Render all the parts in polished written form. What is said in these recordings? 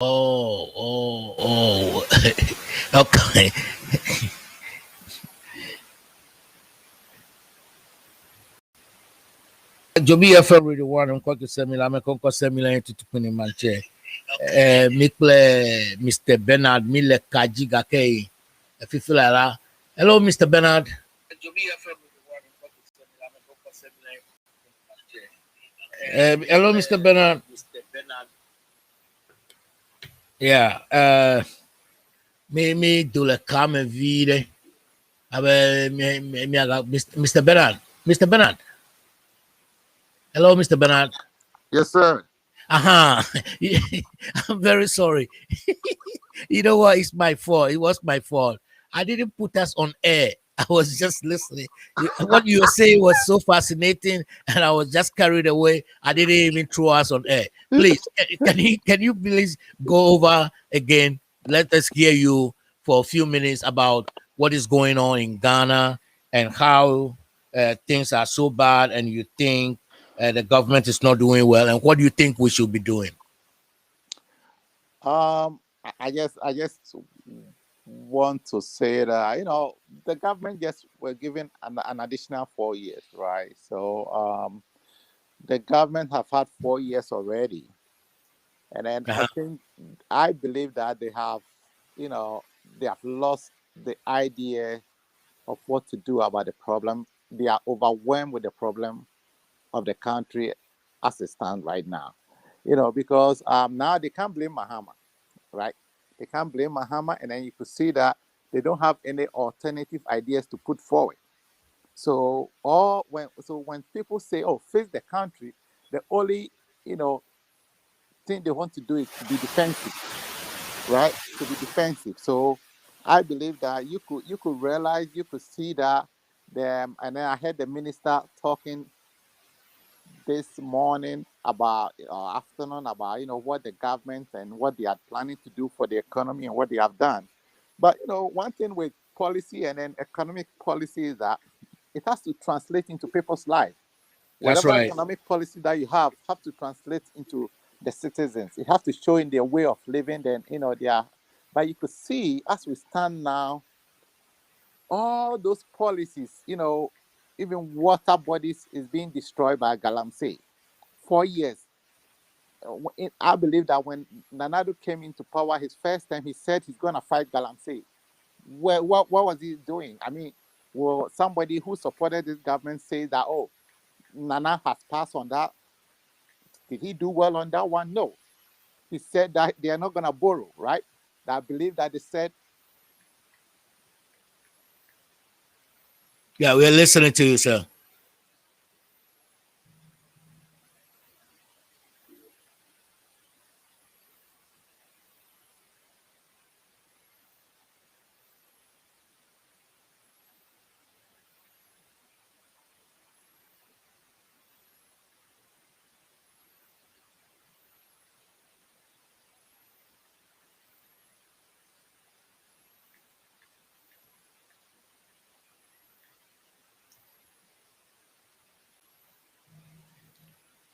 Oh. Okay. Jobi FM Radio 1 on kwake semila me konko semila into tukuni manche. Mikle Mr. Bernard Mille Kajiga K. If you feel like that. Hello, Mr. Bernard. Jobi FM Radio 1 on kwake semila me konko semila into tukuni manche. Hello, Mr. Bernard. Mr. Bernard. Yeah. Me do le kame vide. Mr. Bernard. Mr. Bernard. Hello, Mr. Bernard. Yes, sir. I'm very sorry. You know what? It's my fault. It was my fault. I didn't put us on air. I was just listening. What you were saying was so fascinating, and I was just carried away. I didn't even throw us on air. Please, can you please go over again? Let us hear you for a few minutes about what is going on in Ghana and how things are so bad, and you think the government is not doing well, and what do you think we should be doing? I just want to say that the government just were given an additional 4 years, right? So the government have had 4 years already, and then I believe that they have lost the idea of what to do about the problem. They are overwhelmed with the problem of the country as it stands right now, because now they can't blame Mahama, right? They can't blame Mahama, and then you could see that they don't have any alternative ideas to put forward. So when people say, "Oh, fix the country," the only thing they want to do is to be defensive, right? To be defensive. So I believe that you could realize, you could see that them, and then I heard the minister talking this morning about afternoon about what the government and what they are planning to do for the economy and what they have done. But one thing with policy and then economic policy is that it has to translate into people's life. That's Whatever right. economic policy that you have to translate into the citizens. It has to show in their way of living. Then but you could see as we stand now, all those policies, even water bodies is being destroyed by Galamsey. 4 years. I believe that when Nanado came into power, his first time, he said he's going to fight Galamsey. What was he doing? I mean, well, somebody who supported this government say that, oh, Nana has passed on that. Did he do well on that one? No. He said that they are not going to borrow, right? I believe that they said. Yeah, we're listening to you, sir.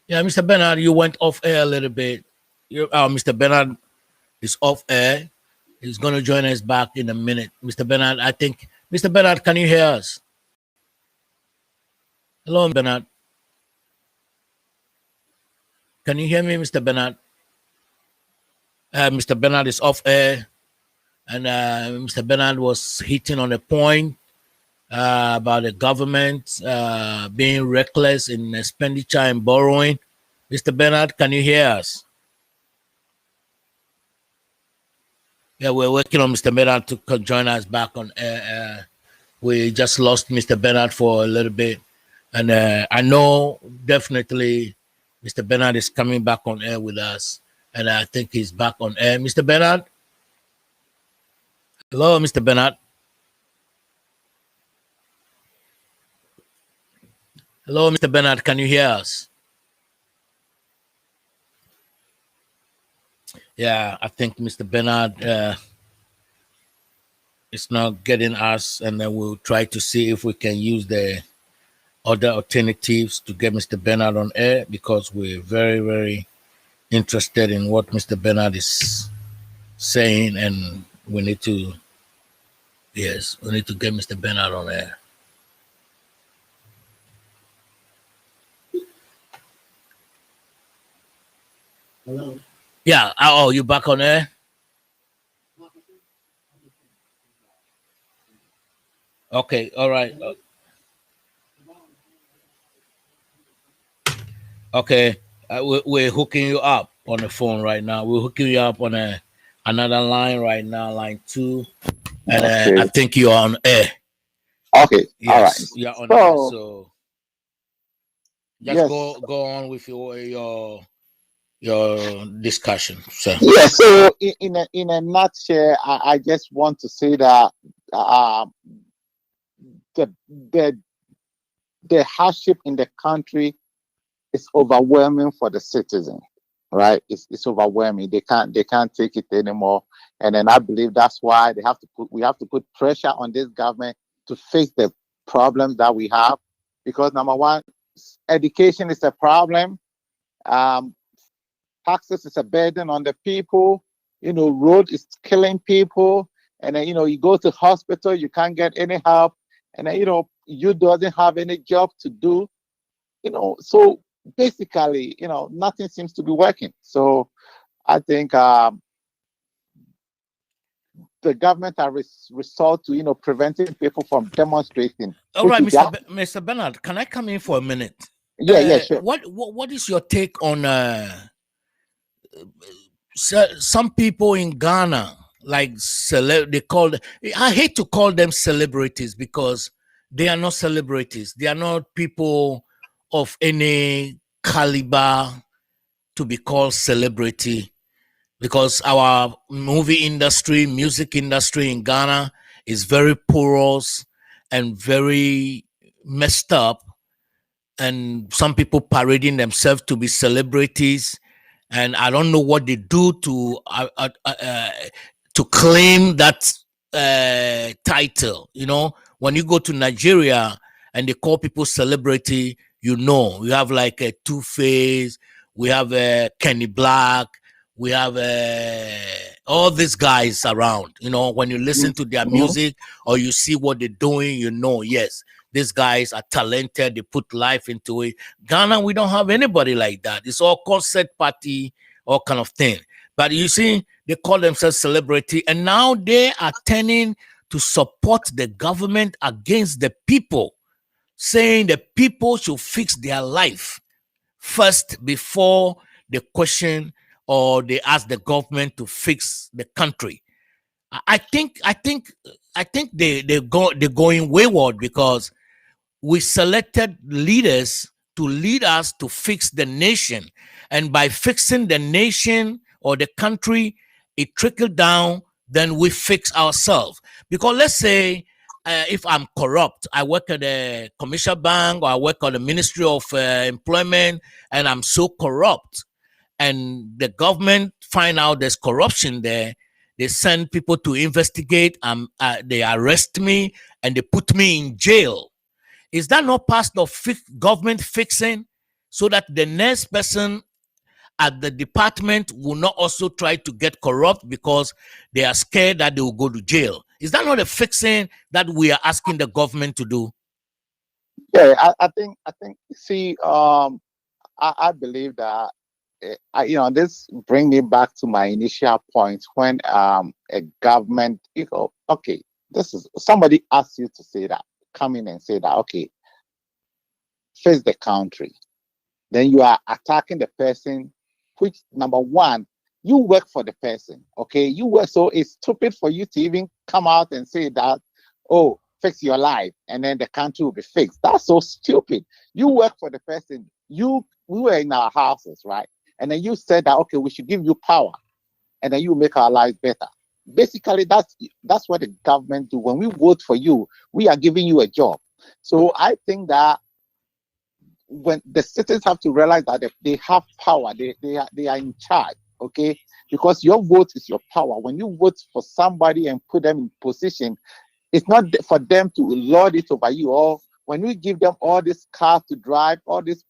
Yeah, Mr. Bernard, you went off air a little bit. Mr. Bernard is off air. He's going to join us back in a minute. Mr. Bernard, Mr. Bernard, can you hear us? Hello, Bernard. Can you hear me, Mr. Bernard? Mr. Bernard is off air. And Mr. Bernard was hitting on a point about the government being reckless in expenditure and borrowing. Mr. Bernard, can you hear us? Yeah, we're working on Mr. Bernard to join us back on air. We just lost Mr. Bernard for a little bit. And I know definitely Mr. Bernard is coming back on air with us. And I think he's back on air. Mr. Bernard? Hello, Mr. Bernard. Hello, Mr. Bernard. Can you hear us? Yeah, I think Mr. Bernard is not getting us, and then we'll try to see if we can use the other alternatives to get Mr. Bernard on air, because we're very, very interested in what Mr. Bernard is saying, and we need to, yes, we need to get Mr. Bernard on air. Hello. Yeah. Oh, you back on air? Okay. All right. Okay. We're hooking you up on the phone right now. We're hooking you up on another line right now, line 2, and Okay. I think you're on air. Okay. All right. Yes, you're on air. So So just yes. go on with your discussion. So Yeah. So in a nutshell, I just want to say that the the the hardship in the country is overwhelming for the citizen, right? It's overwhelming. They can't take it anymore. And then I believe that's why we have to put pressure on this government to fix the problems that we have. Because number one, education is a problem. Um, Taxes is a burden on the people. Road is killing people. And then, you go to hospital, you can't get any help. And then, you doesn't have any job to do. So basically, nothing seems to be working. So I think the government are resort to, preventing people from demonstrating. all right, Mr. Bernard, can I come in for a minute? Yeah, sure. What is your take on some people in Ghana, like they I hate to call them celebrities because they are not celebrities. They are not people of any caliber to be called celebrity, because our movie industry, music industry in Ghana is very porous and very messed up, and some people parading themselves to be celebrities, and I don't know what they do to claim that title. When you go to Nigeria and they call people celebrity, we have like a Two Face, we have Kenny Black, we have all these guys around. When you listen to their music or you see what they're doing, yes, these guys are talented. They put life into it. Ghana, we don't have anybody like that. It's all concert party, all kind of thing. But you see, they call themselves celebrity, and now they are turning to support the government against the people, saying the people should fix their life first before they question or they ask the government to fix the country. I think they're going wayward, because we selected leaders to lead us to fix the nation. And by fixing the nation or the country, it trickled down, then we fix ourselves. Because let's say if I'm corrupt, I work at a commercial bank or I work on the Ministry of Employment, and I'm so corrupt, and the government find out there's corruption there, they send people to investigate, they arrest me, and they put me in jail. Is that not part of government fixing, so that the next person at the department will not also try to get corrupt because they are scared that they will go to jail? Is that not a fixing that we are asking the government to do? Yeah, I think. See, I believe that. This bring me back to my initial point when a government, okay, this is somebody asks you to say that, come in and say that, okay, face the country. Then you are attacking the person, which number one, you work for the person, okay? You work, so it's stupid for you to even come out and say that, oh, fix your life, and then the country will be fixed. That's so stupid. You work for the person. We were in our houses, right? And then you said that, okay, we should give you power, and then you make our lives better. Basically, that's what the government do. When we vote for you, we are giving you a job. So I think that when the citizens have to realize that they have power, they are in charge, okay? Because your vote is your power. When you vote for somebody and put them in position, it's not for them to lord it over you. Or when we give them all this cars to drive, all this,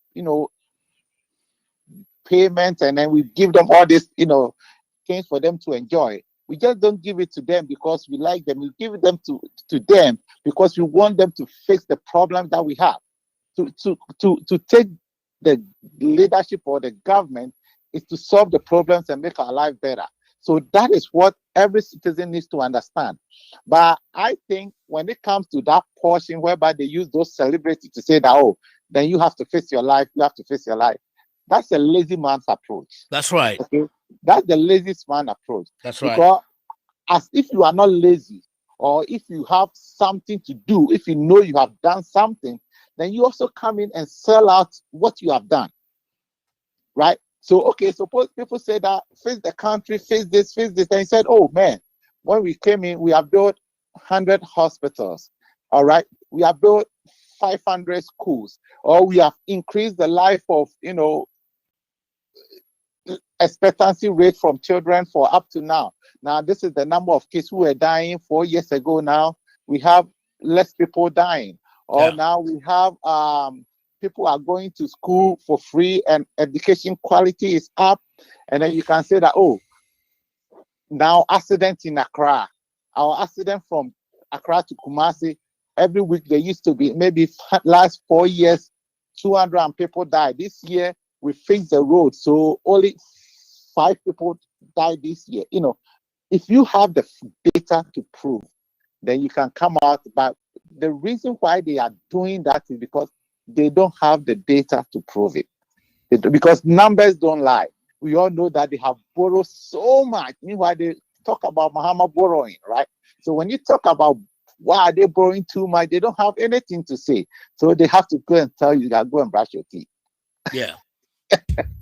payments, and then we give them all this, things for them to enjoy. We just don't give it to them because we like them. We give them to them because we want them to fix the problem that we have. To take the leadership or the government is to solve the problems and make our life better. So that is what every citizen needs to understand. But I think when it comes to that portion whereby they use those celebrities to say that, oh, then you have to fix your life, you have to fix your life. That's a lazy man's approach. That's right. Okay? That's the laziest man approach. That's right. Because as if you are not lazy, or if you have something to do, if you know you have done something, then you also come in and sell out what you have done. Right? So, okay, suppose people say that, face the country, face this. And he said, oh man, when we came in, we have built 100 hospitals. All right. We have built 500 schools, or we have increased the life of, expectancy rate from children for up to now. Now, this is the number of kids who were dying 4 years ago. Now we have less people dying. Or now we have people are going to school for free and education quality is up. And then you can say that, oh, now accidents in Accra, our accident from Accra to Kumasi, every week there used to be maybe last 4 years, 200 people died. This year we fixed the road, so only 5 people died this year. If you have the data to prove, then you can come out. But the reason why they are doing that is because they don't have the data to prove it. Because numbers don't lie. We all know that they have borrowed so much. Meanwhile, they talk about Muhammad borrowing, right? So when you talk about why are they borrowing too much, they don't have anything to say. So they have to go and tell you that go and brush your teeth. Yeah.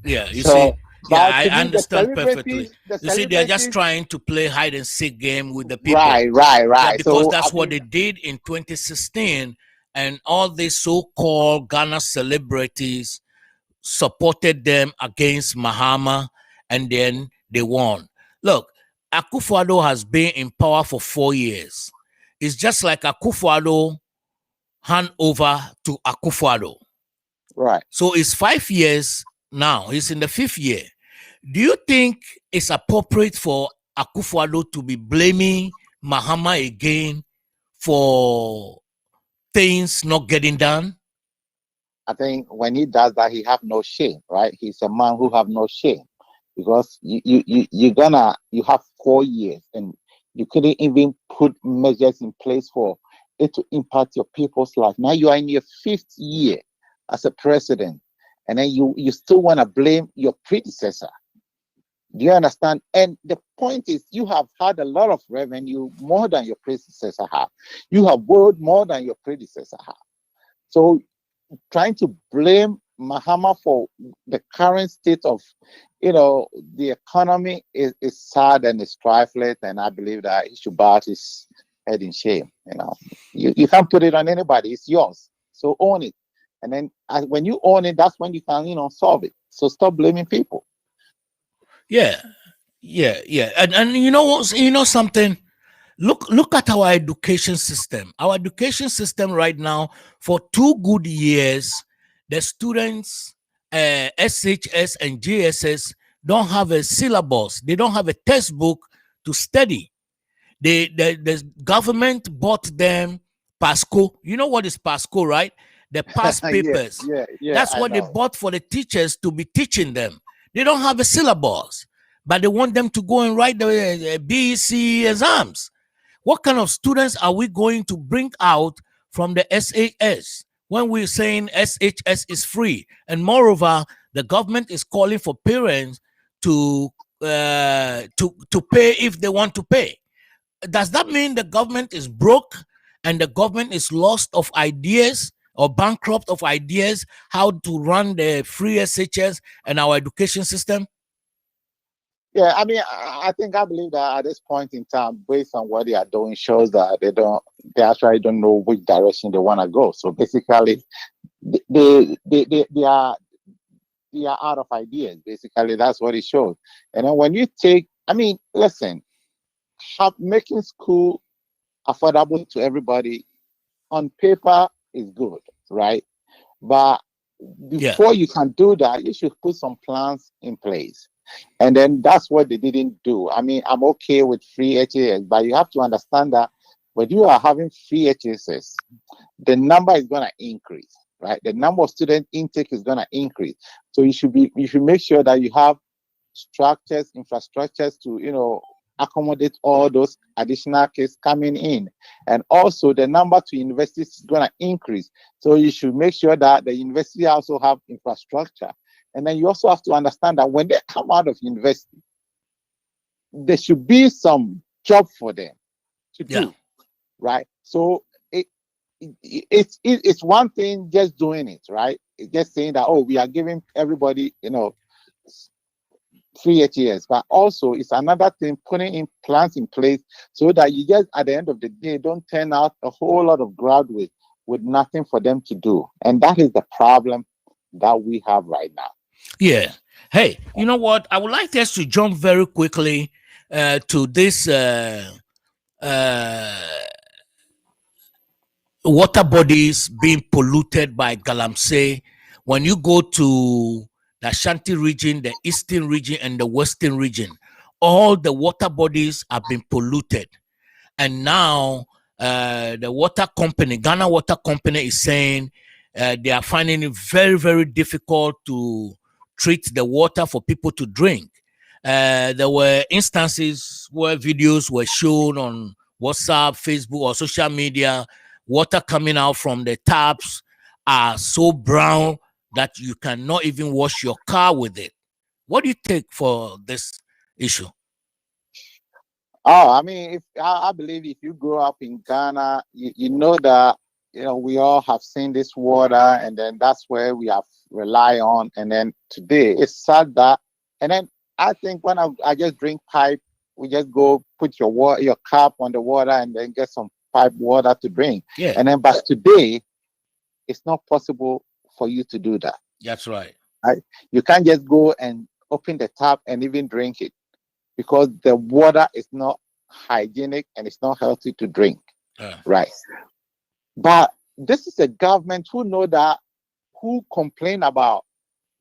Yeah. You see. Yeah, I understand perfectly. You see, they're just trying to play hide and seek game with the people. Right. Yeah, because that's what they did in 2016, and all these so-called Ghana celebrities supported them against Mahama, and then they won. Look, Akufo-Addo has been in power for 4 years. It's just like Akufo-Addo hand over to Akufo-Addo. Right. So it's 5 years now. He's in the 5th year. Do you think it's appropriate for Akufo-Addo to be blaming Mahama again for things not getting done? I think when he does that, he have no shame, right? He's a man who have no shame, because you have 4 years and you couldn't even put measures in place for it to impact your people's life. Now you are in your 5th year as a president, and then you still want to blame your predecessor. Do you understand? And the point is, you have had a lot of revenue, more than your predecessor have. You have borrowed more than your predecessor have. So trying to blame Mahama for the current state of, the economy is sad and is trifling, and I believe that he should bow his head in shame. You can't put it on anybody. It's yours. So own it. And then when you own it, that's when you can, solve it. So stop blaming people. Yeah. And you know what? You know something? Look at our education system. Our education system right now, for 2 good years, the students, SHS and JSS, don't have a syllabus. They don't have a textbook to study. The government bought them PASCO. You know what is PASCO, right? The past papers. Yeah, That's what they bought for the teachers to be teaching them. They don't have a syllabus, but they want them to go and write the BEC exams. What kind of students are we going to bring out from the SAS when we're saying SHS is free? And moreover, the government is calling for parents to pay if they want to pay. Does that mean the government is broke and the government is lost of ideas or bankrupt of ideas how to run the free SHS and our education system? Yeah, I mean, I believe that at this point in time, based on what they are doing, shows that they actually don't know which direction they want to go. So basically, they are out of ideas. Basically, that's what it shows. And then when you listen, making school affordable to everybody on paper is good, right? But before you can do that, you should put some plans in place. And then that's what they didn't do. I mean, I'm okay with free HAS, but you have to understand that when you are having free HSS, the number is going to increase, right? The number of student intake is going to increase. So you should make sure that you have structures, infrastructures to, accommodate all those additional kids coming in. And also the number to universities is going to increase. So you should make sure that the university also have infrastructure. And then you also have to understand that when they come out of university, there should be some job for them to do, right? So it's one thing just doing it, right? It's just saying that, we are giving everybody, free HES, but also it's another thing putting in plans in place so that you just at the end of the day don't turn out a whole lot of graduates with nothing for them to do. And that is the problem that we have right now. Yeah. Hey, you know what? I would like us to jump very quickly to this water bodies being polluted by galamsey. When you go to the Ashanti region, the eastern region, and the western region, all the water bodies have been polluted. And now the water company, Ghana Water Company, is saying they are finding it very, very difficult to treat the water for people to drink. There were instances where videos were shown on WhatsApp, Facebook, or social media. Water coming out from the taps are so brown that you cannot even wash your car with it. What do you take for this issue? Oh, I mean, I believe if you grow up in Ghana, you know that we all have seen this water, and then that's where we have rely on. And then today, it's sad that, and then I think when I just drink pipe, we just go put your cup on the water and then get some pipe water to drink. Yeah. And then, but today, it's not possible for you to do that. That's right. Right? You can't just go and open the tap and even drink it, because the water is not hygienic and it's not healthy to drink, right? But this is a government who complain about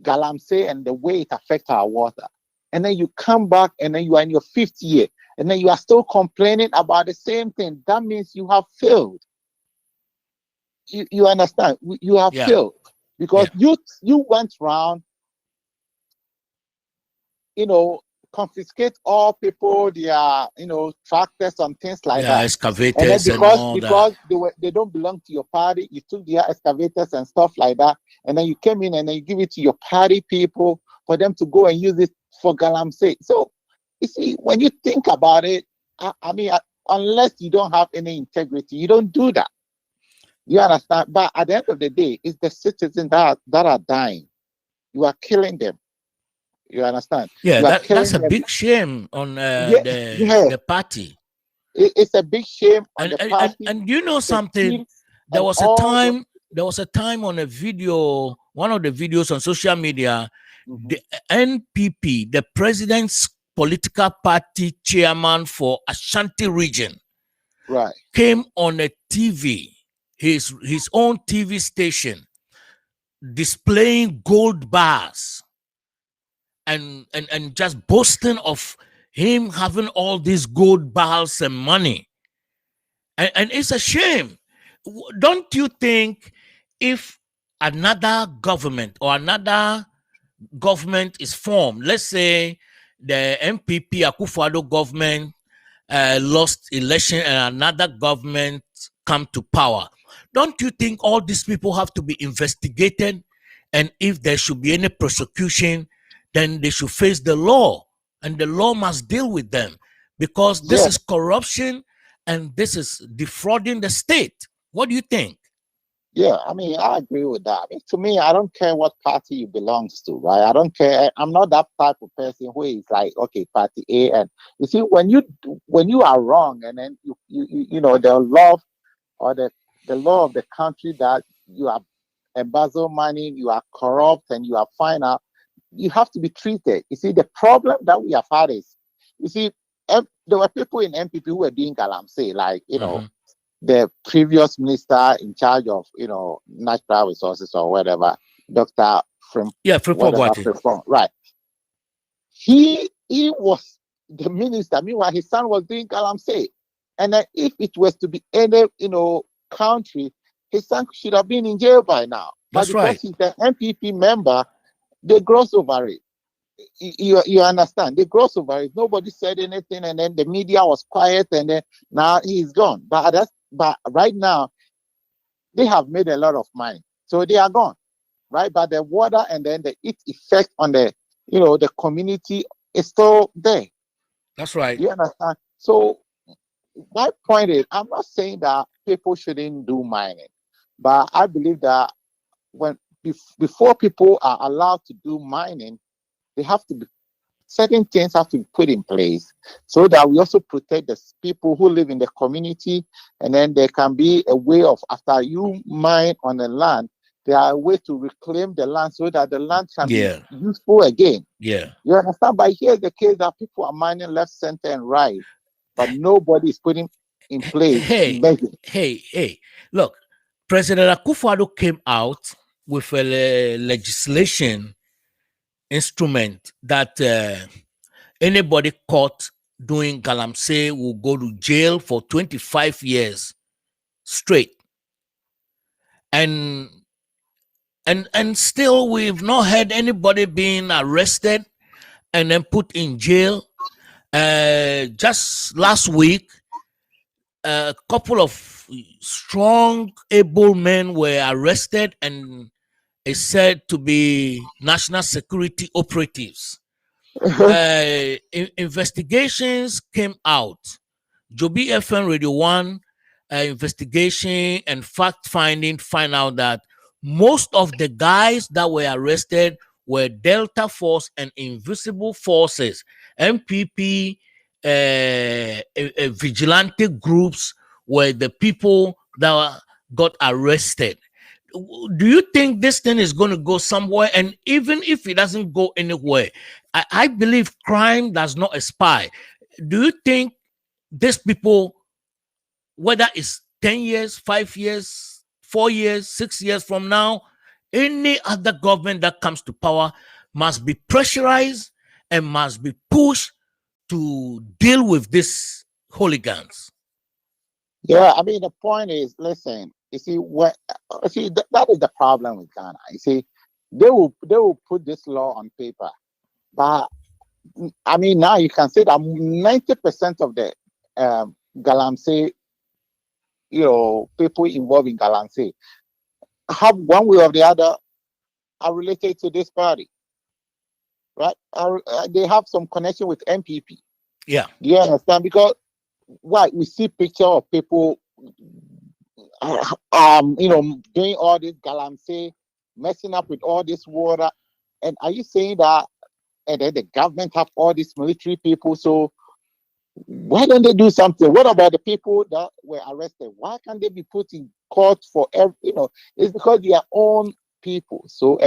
galamsey and the way it affects our water. And then you come back and then you are in your 5th year and then you are still complaining about the same thing. That means you have failed. You understand? You have failed because you went around, confiscate all people, their tractors and things like that, excavators, and then because they don't belong to your party, you took their excavators and stuff like that, and then you came in and then you give it to your party people for them to go and use it for galamsey. So you see, when you think about it, I mean, unless you don't have any integrity, you don't do that. You understand? But at the end of the day, it's the citizens that are dying. You are killing them. You understand? Yeah, that's a big shame on the party. It's a big shame on the party. And you know something? There was a time on a video, one of the videos on social media, the NPP, the president's political party chairman for Ashanti region, right, came on a TV, his own TV station, displaying gold bars. And just boasting of him having all these gold bars and money. And it's a shame. Don't you think if another government or another government is formed, let's say the MPP Akufo-Addo government lost election and another government come to power, don't you think all these people have to be investigated? And if there should be any prosecution, then they should face the law, and the law must deal with them, because this is corruption and this is defrauding the state. What do you think? Yeah, I mean, I agree with that. I mean, to me, I don't care what party you belongs to, right? I don't care. I'm not that type of person who is like, okay, party A. And you see, when you are wrong, and then the law or the law of the country that you have embezzled money, you are corrupt, and you are fine out, you have to be treated. You see, the problem that we have had is, you see, there were people in MPP who were doing galamsey, like, the previous minister in charge of, natural resources or whatever, Dr. Frimpong, right. he was the minister. Meanwhile, his son was doing galamsey. And then if it was to be any, country, his son should have been in jail by now. But That's because right. he's an MPP member, they gloss over it. You understand? They gloss over it. Nobody said anything, and then the media was quiet, and then now he's gone. But right now they have made a lot of money, so they are gone, right? But the water and then the its effect on the community is still there. That's right. You understand? So my point is, I'm not saying that people shouldn't do mining, but I believe that when before people are allowed to do mining, they have to be certain things have to be put in place so that we also protect the people who live in the community, and then there can be a way of after you mine on the land, there are a way to reclaim the land so that the land can be Yeah. useful again. Yeah. You understand? But here's the case that people are mining left, center, and right, but nobody is putting in place Hey, measures. hey. Look, President Akufo-Addo came out with a legislation instrument that anybody caught doing galamsey will go to jail for 25 years straight. And still we've not had anybody being arrested and then put in jail. Just last week, a couple of strong, able men were arrested and is said to be national security operatives. Investigations came out. Joby FM Radio 1 investigation and fact finding find out that most of the guys that were arrested were Delta Force and Invisible Forces, MPP, vigilante groups were the people that got arrested. Do you think this thing is going to go somewhere? And even if it doesn't go anywhere, I believe crime does not expire. Do you think these people, whether it's 10 years, 5 years, 4 years, 6 years from now, any other government that comes to power must be pressurized and must be pushed to deal with these hooligans? Yeah, I mean the point is, listen, you see that is the problem with Ghana. You see, they will put this law on paper, but I mean now you can say that 90% of the galamsey, people involved in galamsey have one way or the other are related to this party, right? They have some connection with MPP. Yeah. Do you understand? Because we see picture of people doing all this galamsey, messing up with all this water. And are you saying that and then the government have all these military people? So why don't they do something? What about the people that were arrested? Why can't they be put in court for it's because they are own people. So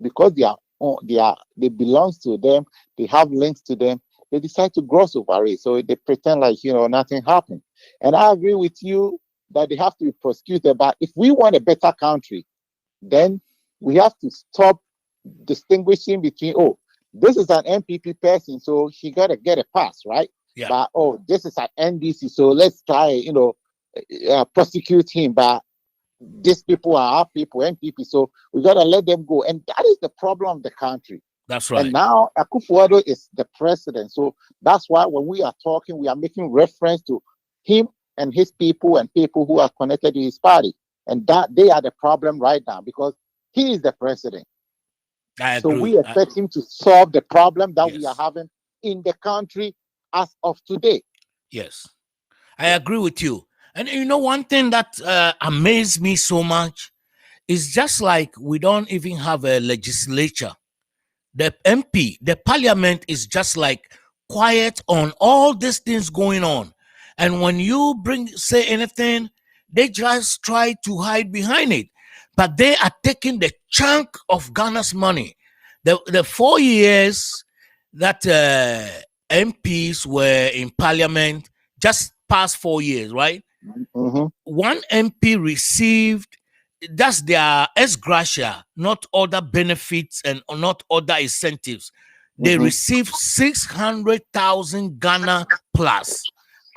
because they belongs to them, they have links to them, they decide to gloss over it. So they pretend like nothing happened. And I agree with you that they have to be prosecuted. But if we want a better country, then we have to stop distinguishing between, this is an MPP person, so he got to get a pass, right? Yeah. But this is an NDC, so let's try, prosecute him. But these people are our people, MPP, so we got to let them go. And that is the problem of the country. That's right. And now Akufo-Addo is the president. So that's why when we are talking, we are making reference to him and his people and people who are connected to his party. And that they are the problem right now because he is the president. I agree. So we expect him to solve the problem that we Yes. are having in the country as of today. Yes, I agree with you. And one thing that amazed me so much is just like we don't even have a legislature. The MP, the parliament is just like quiet on all these things going on. And when you say anything, they just try to hide behind it. But they are taking the chunk of Ghana's money. The 4 years that MPs were in parliament, just past 4 years, right? Mm-hmm. One MP received, that's their ex gratia, not other benefits and not other incentives. they receive 600,000 Ghana plus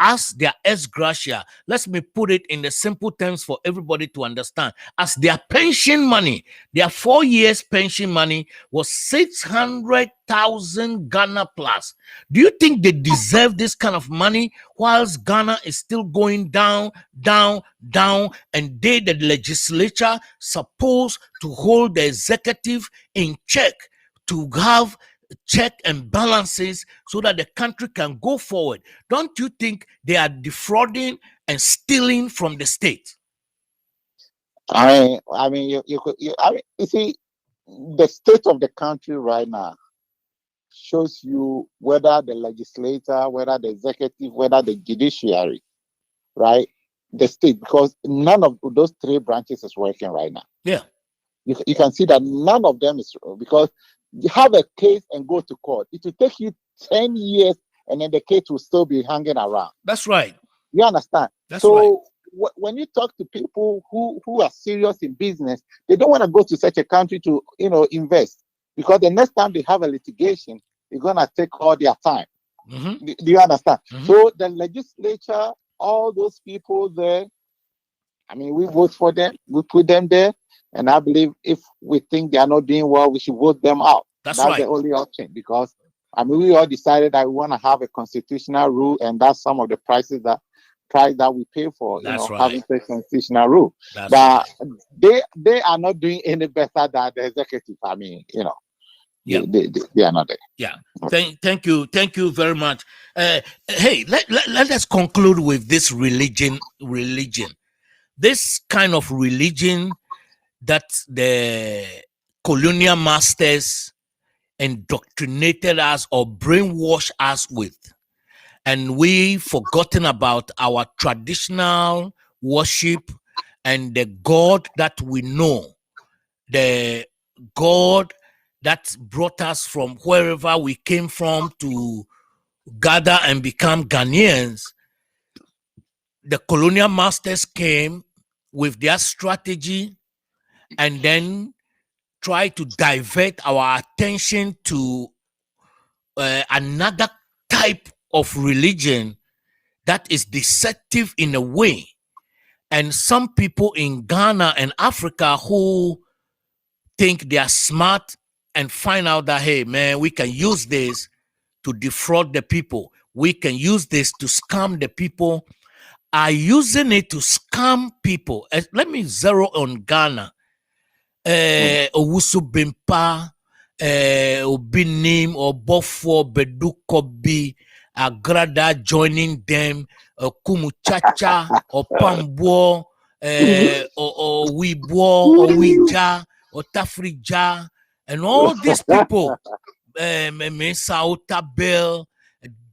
as their ex gratia. Let me put it in the simple terms for everybody to understand. As their pension money, their 4 years pension money was 600,000 Ghana plus. Do you think they deserve this kind of money whilst Ghana is still going down, down, down, and they, the legislature, supposed to hold the executive in check to have check and balances so that the country can go forward? Don't you think they are defrauding and stealing from the state? I mean, you see, the state of the country right now shows you whether the legislator, whether the executive, whether the judiciary, right? The state, because none of those three branches is working right now. Yeah. You can see that none of them is, because you have a case and go to court. It will take you 10 years and then the case will still be hanging around. That's right. You understand? That's right. When you talk to people who are serious in business, they don't want to go to such a country to, invest, because the next time they have a litigation, it's going to take all their time. Do you understand? So the legislature, all those people there, I mean, we vote for them, we put them there, and I believe if we think they are not doing well, we should vote them out. That's right. The only option, because I mean, we all decided that we want to have a constitutional rule, and that's some of the price that we pay for, having a constitutional rule. But they are not doing any better than the executive. I mean, yeah. They are not there. Yeah. Thank you very much. Hey, let us conclude with this religion. This kind of religion that the colonial masters indoctrinated us or brainwashed us with, and we forgotten about our traditional worship and the God that we know, the God that brought us from wherever we came from to gather and become Ghanaians. The colonial masters came with their strategy and then try to divert our attention to another type of religion that is deceptive in a way. And some people in Ghana and Africa who think they are smart and find out that, hey, man, we can use this to defraud the people. We can use this to scam the people. Are using it to scam people. Let me zero on Ghana. Owusu Bimpa, Obinim, Obofo, Bedukobi, Agrada joining them, Kumuchacha, or Pambo, or Wibo, or Wija, or Tafrija, and all these people, Mesa Otabel,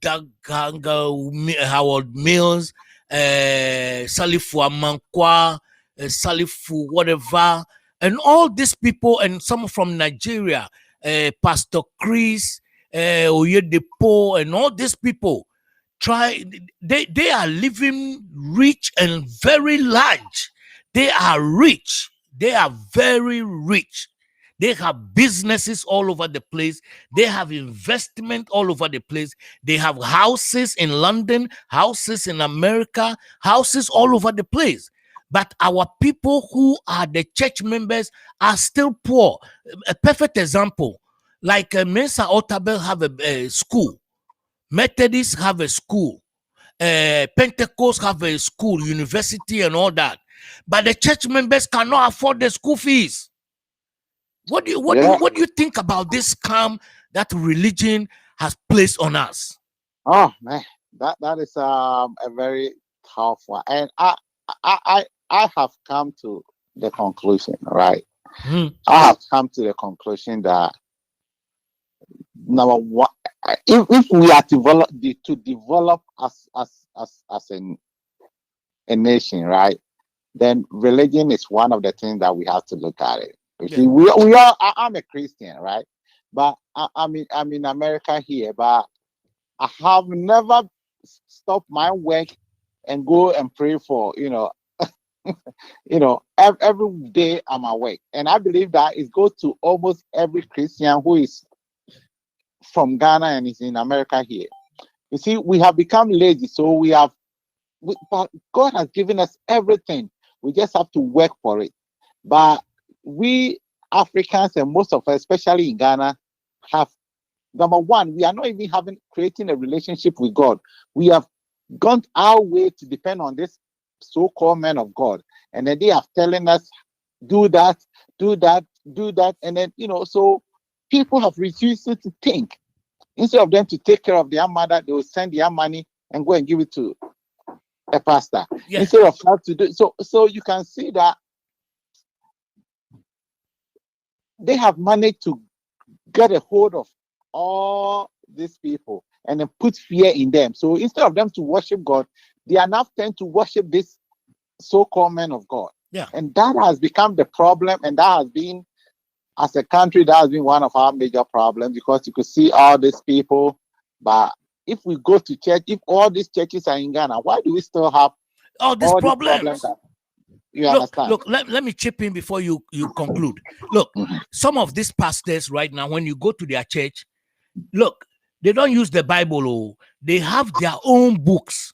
Daganga, Howard Mills, Salifu Amankwa, Salifu whatever, and all these people, and some from Nigeria, Pastor Chris, Oyedepo, and all these people they are living rich and very large. They are rich. They are very rich. They have businesses all over the place. They have investment all over the place. They have houses in London, houses in America, houses all over the place. But our people who are the church members are still poor. A perfect example, like Mensa Otabel have a school. Methodists have a school. Pentecost have a school, university, and all that. But the church members cannot afford the school fees. What do you think about this scam that religion has placed on us? Oh man, that is a very tough one, and I have come to the conclusion, right? I have come to the conclusion that number one, if we are to develop as a nation, right, then religion is one of the things that we have to look at it. You see, we are. I'm a Christian, right? But I'm in America here, but I have never stopped my work and go and pray for, every day I'm awake. And I believe that it goes to almost every Christian who is from Ghana and is in America here. You see, we have become lazy, so but God has given us everything. We just have to work for it. But we Africans and most of us, especially in Ghana, have, number one, we are not even creating a relationship with God. We have gone our way to depend on this so-called men of God, and then they are telling us, do that, do that, do that, and then so people have refused to think. Instead of them to take care of their mother, they will send their money and go and give it to a pastor. Yeah. Instead of that to do so you can see that they have managed to get a hold of all these people and then put fear in them. So instead of them to worship God, they are now tend to worship this so-called men of God. Yeah. And that has become the problem, and that has been, as a country, that has been one of our major problems, because you could see all these people. But if we go to church, if all these churches are in Ghana, why do we still have all these problems? You understand? Look, let me chip in before you conclude. Look, some of these pastors right now, when you go to their church, look, they don't use the Bible. Oh, they have their own books.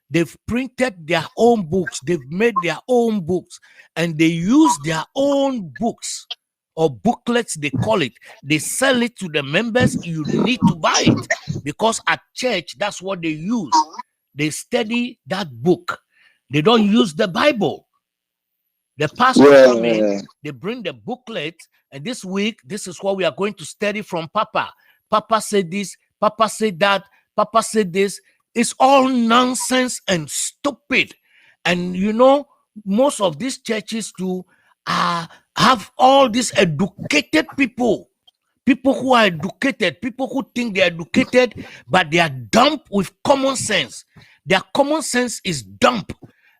They've printed their own books. They've made their own books, and they use their own books or booklets, they call it. They sell it to the members. You need to buy it, because at church, that's what they use. They study that book. They don't use the Bible. The pastor come in, they bring the booklet, and this week, this is what we are going to study from Papa. Papa said this, Papa said that, Papa said this. It's all nonsense and stupid. And most of these churches too have all these educated people who are educated, people who think they're educated, but they are dumb with common sense. Their common sense is dumb.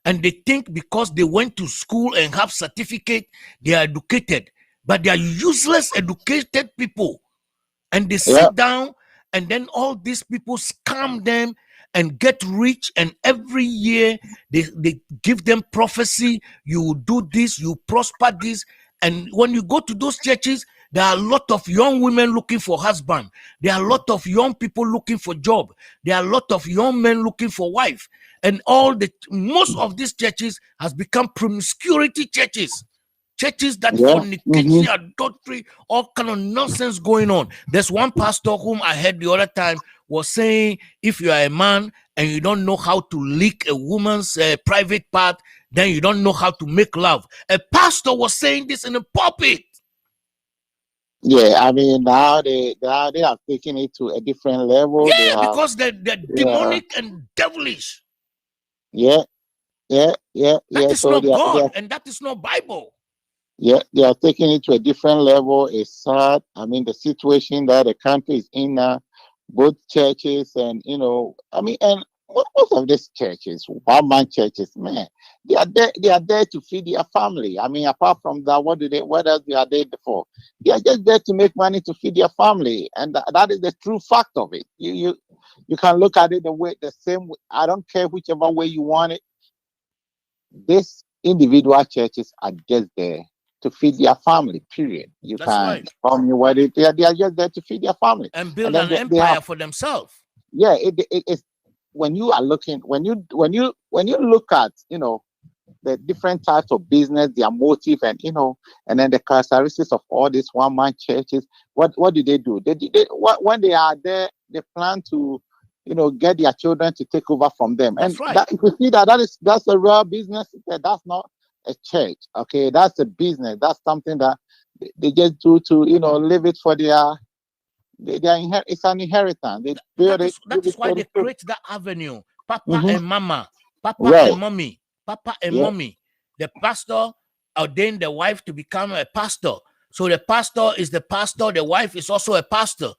And they think because they went to school and have certificate, they are educated. But they are useless educated people. And they sit down, and then all these people scam them and get rich. And every year they give them prophecy. You will do this, you prosper this. And when you go to those churches, there are a lot of young women looking for husband. There are a lot of young people looking for job. There are a lot of young men looking for wife. And most of these churches has become promiscuity churches. Churches that fornication, adultery, all kind of nonsense going on. There's one pastor whom I heard the other time was saying, if you are a man and you don't know how to lick a woman's private part, then you don't know how to make love. A pastor was saying this in a pulpit. Yeah, I mean, now they have taken it to a different level. Yeah, because they're demonic and devilish. Yeah. That is not God, and that is not Bible. Yeah, they are taking it to a different level. It's sad. I mean, the situation that the country is in now, both churches and, and most of these churches, one-man churches, man, they are there to feed their family. I mean, apart from that, what else they are there for? They are just there to make money to feed their family. And that is the true fact of it. You can look at it the same way. I don't care whichever way you want it. These individual churches are just there to feed their family, period. That's right. Tell me what they are just there to feed their family. And build an empire for themselves. Yeah, it's when you are looking, when you look at, the different types of business, their motive, and then the characteristics of all these one-man churches, what do? When they are there, they plan to, get their children to take over from them. That's right. You can see that's a real business. That's not a church. Okay, that's a business. That's something that they just do to, leave it for it's an inheritance. That is why they create that avenue. Papa and mama, Papa and mommy, Papa and mommy. The pastor ordained the wife to become a pastor. So the pastor is the pastor, the wife is also a pastor.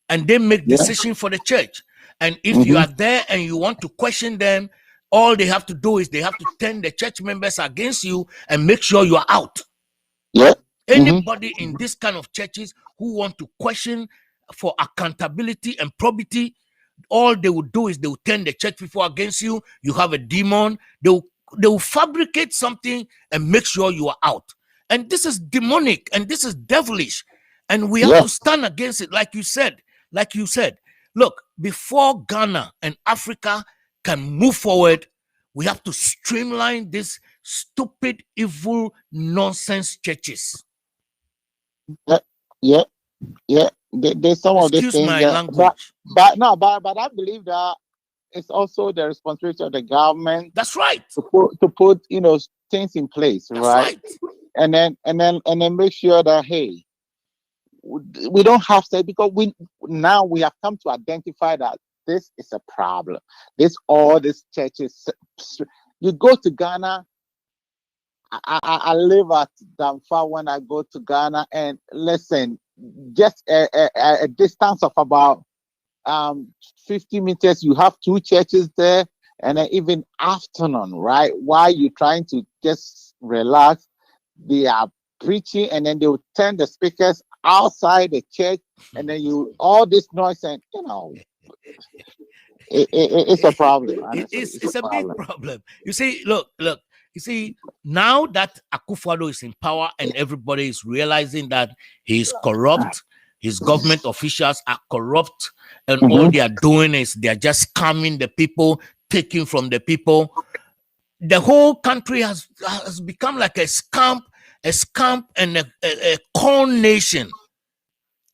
And they make decisions for the church. And if you are there and you want to question them, all they have to do is they have to turn the church members against you and make sure you are out. Yeah. Anybody in this kind of churches who want to question for accountability and probity, all they will do is they will turn the church people against you. You have a demon. They will fabricate something and make sure you are out. And this is demonic and this is devilish. And we have to stand against it. Like you said, like you said, look, before Ghana and Africa can move forward, we have to streamline these stupid, evil, nonsense churches. Yeah. There's some of these Excuse things, my language. but I believe that it's also the responsibility of the government. That's right. To put things in place, That's right? And then make sure that, hey, we don't have to, because we have come to identify that this is a problem. All these churches. You go to Ghana. I live at Damfa when I go to Ghana, and listen, just a distance of about 50 meters, you have two churches there, and then even afternoon, right? While you're trying to just relax, they are preaching, and then they will turn the speakers outside the church, and then all this noise, and it's a problem. It's a big problem. You see, look. You see, now that Akufo-Addo is in power and everybody is realizing that he's corrupt, his government officials are corrupt, and all they are doing is they're just scamming the people, taking from the people. The whole country has become like a scam and a con nation.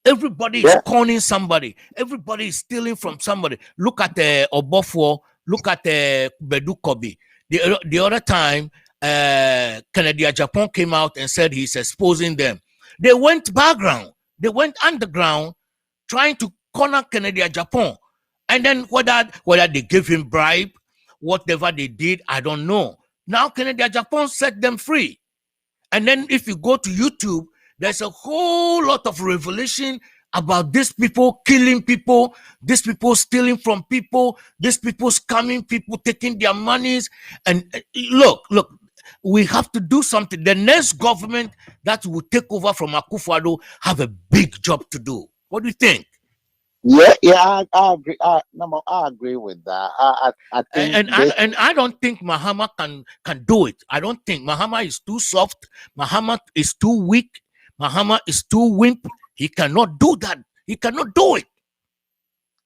Everybody is conning somebody. Everybody is stealing from somebody. Look at Obofo. Look at Bedu Kobi. The other time, Kennedy Japan came out and said he's exposing them. They went background. They went underground trying to corner Kennedy Japan. And then whether they gave him bribe, whatever they did, I don't know. Now Kennedy Japan set them free. And then if you go to YouTube, there's a whole lot of revelation about these people killing people, these people stealing from people, these people scamming people, taking their monies. And look, we have to do something. The next government that will take over from Akufo-Addo have a big job to do. What do you think? Yeah, I agree. I agree with that. I think, and I don't think Mahama can do it. I don't think Mahama is too soft. Mahama is too weak. Mahama is too wimp. He cannot do that. He cannot do it.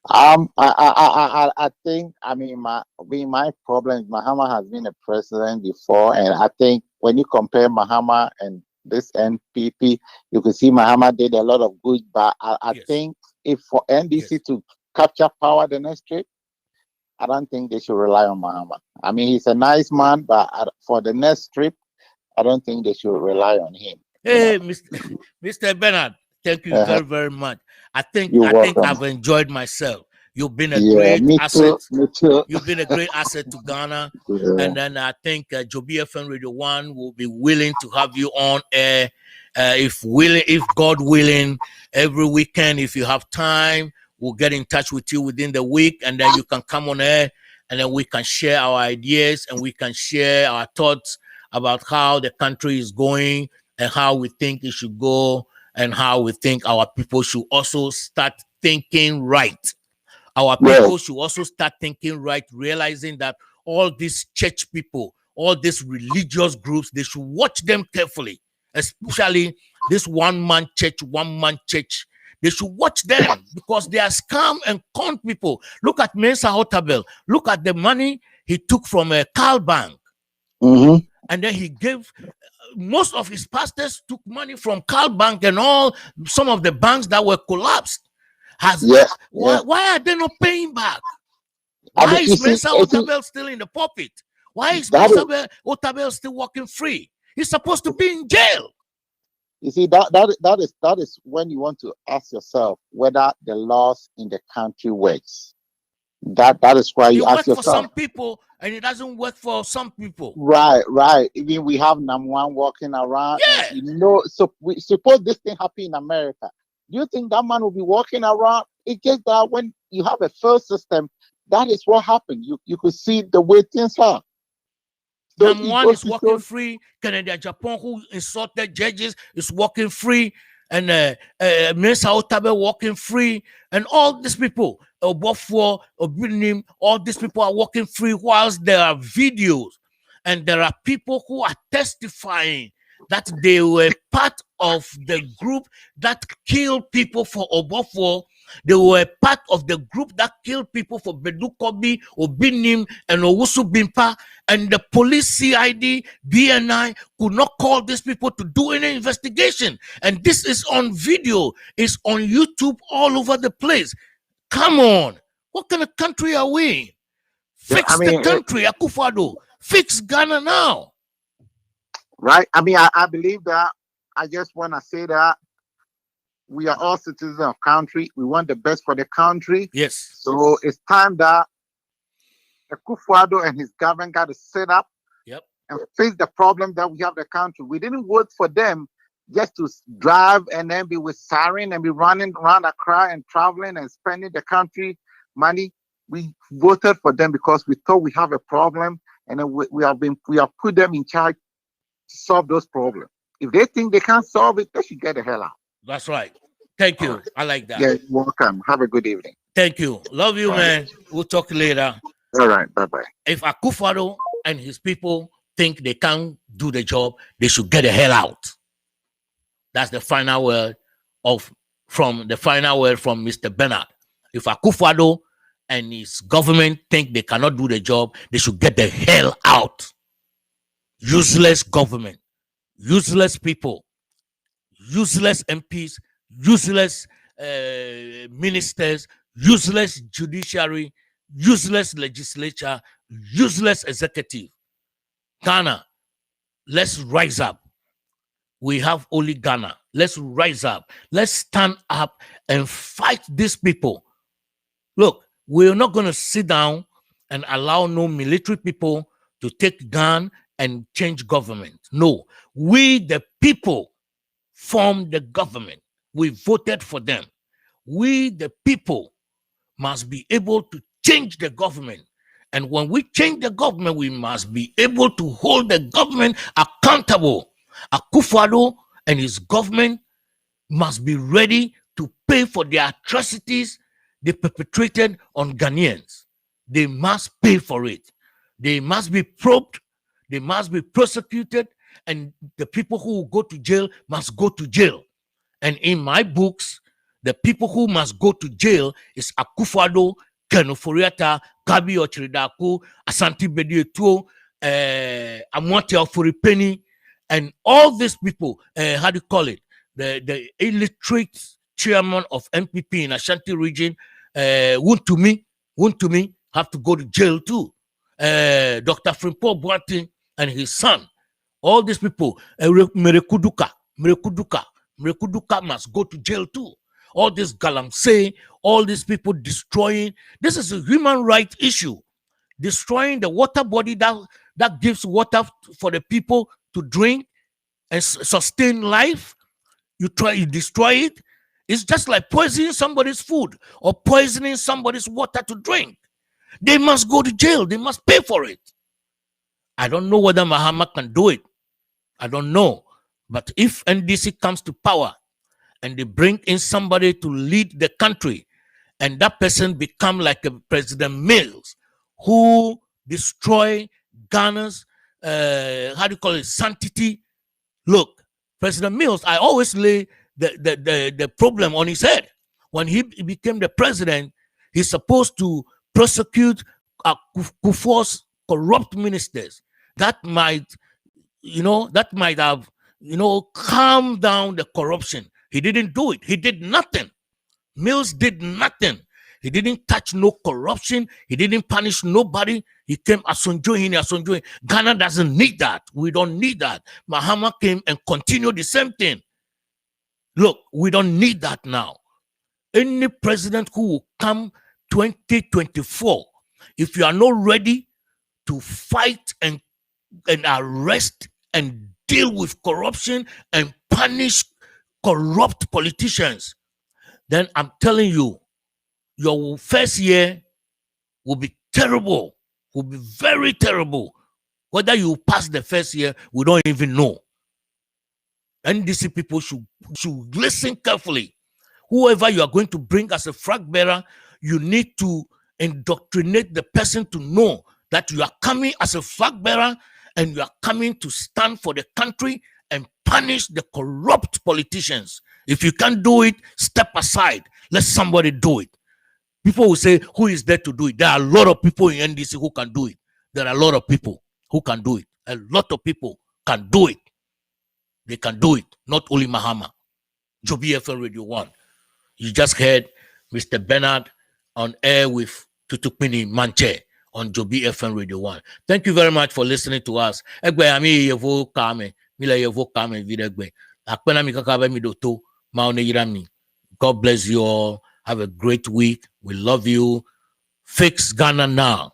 I think, my problem is Mahama has been a president before, and I think when you compare Mahama and this NPP, you can see Mahama did a lot of good, but I think if for NDC to capture power the next trip, I don't think they should rely on Mahama. He's a nice man, but for the next trip, I don't think they should rely on him. Hey, Mr. Bernard, thank you very, very much. I think I've enjoyed myself. You've been a great asset. Me too. You've been a great asset to Ghana. And then I think DZOBIFM Radio 1 will be willing to have you on air. If God willing, every weekend, if you have time, we'll get in touch with you within the week, and then you can come on air, and then we can share our ideas, and we can share our thoughts about how the country is going and how we think it should go, and how we think our people should also start thinking right. Our people should also start thinking right, realizing that all these church people, all these religious groups, they should watch them carefully, especially this one-man church. They should watch them because they are scam and con people. Look at Mensa Otabil. Look at the money he took from a Carl Bank. And then he gave, most of his pastors took money from Carl Bank and some of the banks that were collapsed. Why are they not paying back? Why is Mensa Otabil still in the pulpit? Why is Mensa Otabil still walking free? He's supposed to be in jail. You see, that is when you want to ask yourself whether the laws in the country works. That is why you ask yourself. It works for some people and it doesn't work for some people. Right. Even we have Namwan walking around. Yeah. So we suppose this thing happened in America. Do you think that man will be walking around? It's just that when you have a first system, that is what happened. You could see the way things are. So Namwan is walking free. Kennedy Japan, who insulted judges, is walking free. And Mensa Otabil walking free. And all these people, Obofo, Obinim, all these people are walking free whilst there are videos. And there are people who are testifying that they were part of the group that killed people for Obofo They were part of the group that killed people for Bedukobi, Obinim, and Owusu Bimpa. And the police, CID, BNI could not call these people to do any investigation. And this is on video. It's on YouTube all over the place. Come on. What kind of country are we? Fix the country, Akufo-Addo. Fix Ghana now. Right? I believe that. I just want to say that we are all citizens of country. We want the best for the country. Yes. So it's time that Akufo-Addo and his government got to sit up and face the problem that we have in the country. We didn't vote for them just to drive and then be with siren and be running around Accra and traveling and spending the country money. We voted for them because we thought we have a problem, and then we have put them in charge to solve those problems. If they think they can't solve it, they should get the hell out. That's right. Thank you. Right. I like that. Yeah, welcome. Have a good evening. Thank you. Love you, man. We'll talk later. All right. Bye-bye. If Akufo-Addo and his people think they can't do the job, they should get the hell out. That's the final word from Mr. Bernard. If Akufo-Addo and his government think they cannot do the job, they should get the hell out. Useless government, useless people, useless MPs, useless ministers, useless judiciary, useless legislature, useless executive. Ghana, let's rise up. We have only Ghana. Let's rise up. Let's stand up and fight these people. Look, we're not going to sit down and allow no military people to take gun and change government. No, we the people form the government. We voted for them. We the people must be able to change the government. And when we change the government, we must be able to hold the government accountable. Akufo-Addo and his government must be ready to pay for the atrocities they perpetrated on Ghanaians. They must pay for it. They must be probed. They must be prosecuted. And the people who will go to jail must go to jail. And in my books, the people who must go to jail is Akufo-Addo, Ken Ofori-Atta, Gabi Ochiridaku, Asante Bediatuo, Amoati Ofori-Penny, and all these people, how do you call it? The illiterate chairman of MPP in Ashanti region, Wuntumi, have to go to jail too. Dr. Frimpong Boateng and his son, all these people, Merekuduka must go to jail too. All this galamsey, all these people destroying. This is a human rights issue. Destroying the water body that gives water for the people to drink and sustain life. You destroy it. It's just like poisoning somebody's food or poisoning somebody's water to drink. They must go to jail. They must pay for it. I don't know whether Mahama can do it. I don't know. But if NDC comes to power and they bring in somebody to lead the country, and that person become like a President Mills, who destroy Ghana's, sanctity. Look, President Mills, I always lay the problem on his head. When he became the president, he's supposed to prosecute Kufuor's corrupt ministers. That might have, calmed down the corruption. He didn't do it. He did nothing. Mills did nothing. He didn't touch no corruption. He didn't punish nobody. He came Asunjoyin. Ghana doesn't need that. We don't need that. Mahama came and continued the same thing. Look, we don't need that now. Any president who will come 2024, if you are not ready to fight and arrest and deal with corruption and punish corrupt politicians, then I'm telling you, your first year will be terrible, will be very terrible. Whether you pass the first year, we don't even know. NDC people should listen carefully. Whoever you are going to bring as a flag bearer, you need to indoctrinate the person to know that you are coming as a flag bearer and you are coming to stand for the country and punish the corrupt politicians. If you can't do it, step aside. Let somebody do it. People will say, who is there to do it? There are a lot of people in NDC who can do it. There are a lot of people who can do it. A lot of people can do it. They can do it. Not only Mahama. Joby FM Radio 1. You just heard Mr. Bernard on air with Tutukmini Manche on Joby FM Radio 1. Thank you very much for listening to us. Egbe ami yevo kame, mila yevo kame videgbe. Akpena mi kakabe mi doto, maone yirami. God bless you all. Have a great week. We love you. Fix Ghana now.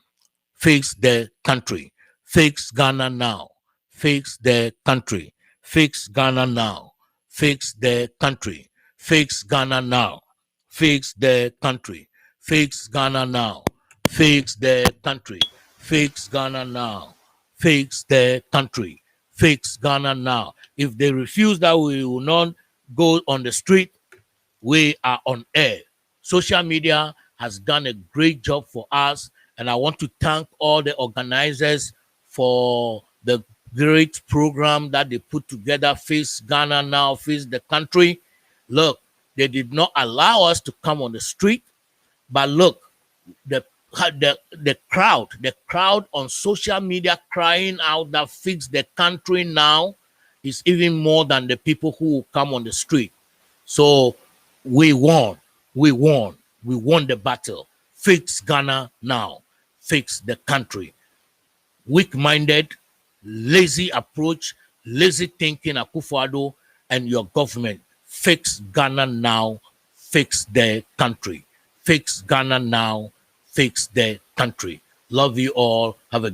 Fix the country. Fix Ghana now. Fix the country. Fix Ghana now. Fix the country. Fix Ghana now. Fix the country. Fix Ghana now. Fix the country. Fix Ghana now. Fix the country. Fix Ghana now. If they refuse that, we will not go on the street. We are on air. Social media has done a great job for us, and I want to thank all the organizers for the great program that they put together. Face Ghana now, face the country. Look, they did not allow us to come on the street, but look, the crowd on social media crying out that fix the country now is even more than the people who will come on the street. So we won the battle. Fix Ghana now. Fix the country. Weak-minded, lazy approach, lazy thinking, Akufo-Addo and your government. Fix Ghana now. Fix the country. Fix Ghana now. Fix the country. Love you all. Have a